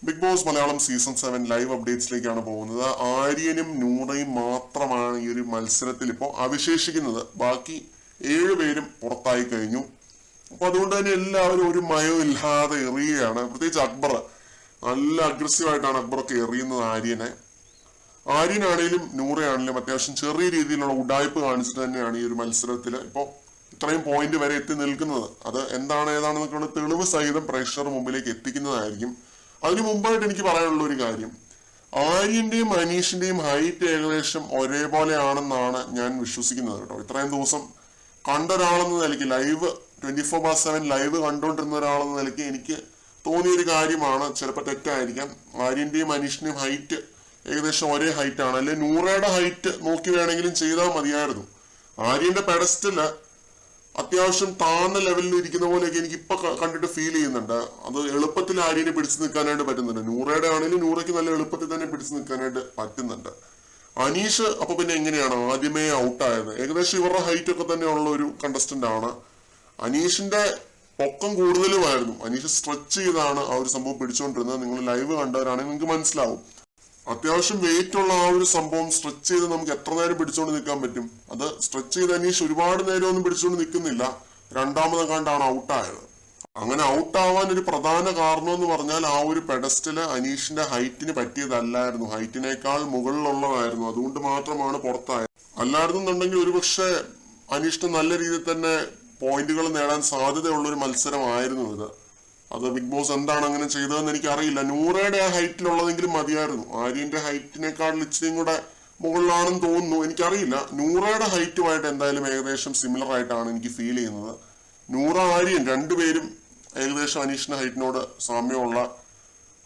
Big Boss Malayalam season 7 live അപ്ഡേറ്റ്സിലേക്കാണ് പോകുന്നത്. ആര്യനും നൂറയും മാത്രമാണ് ഈ ഒരു മത്സരത്തിൽ ഇപ്പോൾ അവശേഷിക്കുന്നത്. ബാക്കി 7 പേരും പുറത്തായി കഴിഞ്ഞു. അപ്പൊ അതുകൊണ്ട് തന്നെ എല്ലാവരും ഒരു മയവും ഇല്ലാതെ എറിയുകയാണ്. പ്രത്യേകിച്ച് അക്ബർ നല്ല അഗ്രസീവായിട്ടാണ് അക്ബറൊക്കെ എറിയുന്നത് ആര്യനാണേലും നൂറയാണേലും അത്യാവശ്യം ചെറിയ രീതിയിലുള്ള ഉഡായ്പ് കാണിച്ചിട്ട് തന്നെയാണ് ഈ ഒരു മത്സരത്തിൽ ഇപ്പോൾ ഇത്രയും പോയിന്റ് വരെ എത്തി നിൽക്കുന്നത്. അത് ഏതാണെന്നൊക്കെയുള്ള തെളിവ് സഹിതം പ്രേക്ഷകർ മുമ്പിലേക്ക് എത്തിക്കുന്നതായിരിക്കും. അതിനു മുമ്പായിട്ട് എനിക്ക് പറയാനുള്ള ഒരു കാര്യം, ആര്യന്റെയും അനീഷിന്റെയും ഹൈറ്റ് ഏകദേശം ഒരേപോലെയാണെന്നാണ് ഞാൻ വിശ്വസിക്കുന്നത് കേട്ടോ. ഇത്രയും ദിവസം കണ്ട ഒരാളെന്ന നിലയ്ക്ക്, ലൈവ് 24/7 ലൈവ് കണ്ടുകൊണ്ടിരുന്ന ഒരാളെന്ന നിലയ്ക്ക് എനിക്ക് തോന്നിയൊരു കാര്യമാണ്. ചിലപ്പോൾ തെറ്റായിരിക്കാം. ആര്യന്റെയും അനീഷിന്റെയും ഹൈറ്റ് ഏകദേശം ഒരേ ഹൈറ്റ് ആണ്. അല്ലെ നൂറയുടെ ഹൈറ്റ് നോക്കി വേണമെങ്കിലും ചെയ്താൽ മതിയായിരുന്നു. ആര്യന്റെ പെഡസ്റ്റല് അത്യാവശ്യം താഴ്ന്ന ലെവലിൽ ഇരിക്കുന്ന പോലെയൊക്കെ എനിക്ക് ഇപ്പൊ കണ്ടിട്ട് ഫീൽ ചെയ്യുന്നുണ്ട്. അത് എളുപ്പത്തിൽ ആര്യനെ പിടിച്ചു നിൽക്കാനായിട്ട് പറ്റുന്നുണ്ട്. നൂറയുടെ ആണെങ്കിലും നൂറയ്ക്ക് നല്ല എളുപ്പത്തിൽ തന്നെ പിടിച്ചു നിൽക്കാനായിട്ട് പറ്റുന്നുണ്ട്. അനീഷ് അപ്പൊ പിന്നെ എങ്ങനെയാണ് ആദ്യമേ ഔട്ടായത്? ഏകദേശം ഇവരുടെ ഹൈറ്റ് ഒക്കെ തന്നെ ഉള്ള ഒരു കണ്ടസ്റ്റന്റ് ആണ്. അനീഷിന്റെ പൊക്കം കൂടുതലുമായിരുന്നു. അനീഷ് സ്ട്രെച്ച് ചെയ്താണ് ആ ഒരു സംഭവം പിടിച്ചുകൊണ്ടിരുന്നത്. നിങ്ങൾ ലൈവ് കണ്ടവരാണെങ്കിൽ നിങ്ങൾക്ക് മനസ്സിലാവും. അത്യാവശ്യം വെയിറ്റ് ഉള്ള ആ ഒരു സംഭവം സ്ട്രെച്ച് ചെയ്ത് നമുക്ക് എത്ര നേരം പിടിച്ചുകൊണ്ട് നിൽക്കാൻ പറ്റും? അത് സ്ട്രെച്ച് ചെയ്ത് അനീഷ് ഒരുപാട് നേരം ഒന്നും പിടിച്ചുകൊണ്ട് നിൽക്കുന്നില്ല. രണ്ടാമതെങ്ങാണ്ടാണ് ഔട്ടായത്. അങ്ങനെ ഔട്ടാവാൻ ഒരു പ്രധാന കാരണം എന്ന് പറഞ്ഞാൽ ആ ഒരു പെഡസ്റ്റല് അനീഷിന്റെ ഹൈറ്റിന് പറ്റിയതല്ലായിരുന്നു. ഹൈറ്റിനേക്കാൾ മുകളിലുള്ളതായിരുന്നു. അതുകൊണ്ട് മാത്രമാണ് പുറത്തായത്. അല്ലായിരുന്നുണ്ടെങ്കിൽ ഒരുപക്ഷെ അനീഷിന് നല്ല രീതിയിൽ തന്നെ പോയിന്റുകൾ നേടാൻ സാധ്യതയുള്ള ഒരു മത്സരമായിരുന്നു ഇത്. അത് ബിഗ് ബോസ് എന്താണ് അങ്ങനെ ചെയ്തതെന്ന് എനിക്ക് അറിയില്ല. നൂറയുടെ ആ ഹൈറ്റിലുള്ളതെങ്കിലും മതിയായിരുന്നു. ആര്യന്റെ ഹൈറ്റിനേക്കാൾ ഇച്ചിരിയും കൂടെ മുകളിലാണെന്ന് തോന്നുന്നു. എനിക്കറിയില്ല. നൂറയുടെ ഹൈറ്റുമായിട്ട് എന്തായാലും ഏകദേശം സിമിലർ ആയിട്ടാണ് എനിക്ക് ഫീൽ ചെയ്യുന്നത്. നൂറ ആര്യൻ രണ്ടുപേരും ഏകദേശം അനീഷിന്റെ ഹൈറ്റിനോട് സാമ്യമുള്ള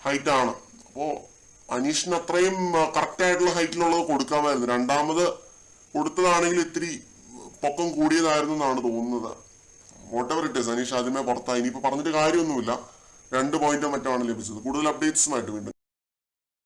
ഹൈറ്റാണ്. അപ്പോ അനീഷിന് അത്രയും കറക്റ്റ് ആയിട്ടുള്ള ഹൈറ്റിലുള്ളത് കൊടുക്കാമായിരുന്നു. രണ്ടാമത് കൊടുത്തതാണെങ്കിൽ ഇത്തിരി പൊക്കം കൂടിയതായിരുന്നു എന്നാണ് തോന്നുന്നത്. വോട്ടെവർ ഇറ്റ് ഈസ്, അനീഷ് ആദ്യമേ പുറത്തായി. ഇനിയിപ്പോ പറഞ്ഞിട്ട് കാര്യമൊന്നുമില്ല. 2 പോയിന്റോ മറ്റോ ആണ് ലഭിച്ചത്. കൂടുതൽ അപ്ഡേറ്റ്സുമായിട്ട് വീണ്ടും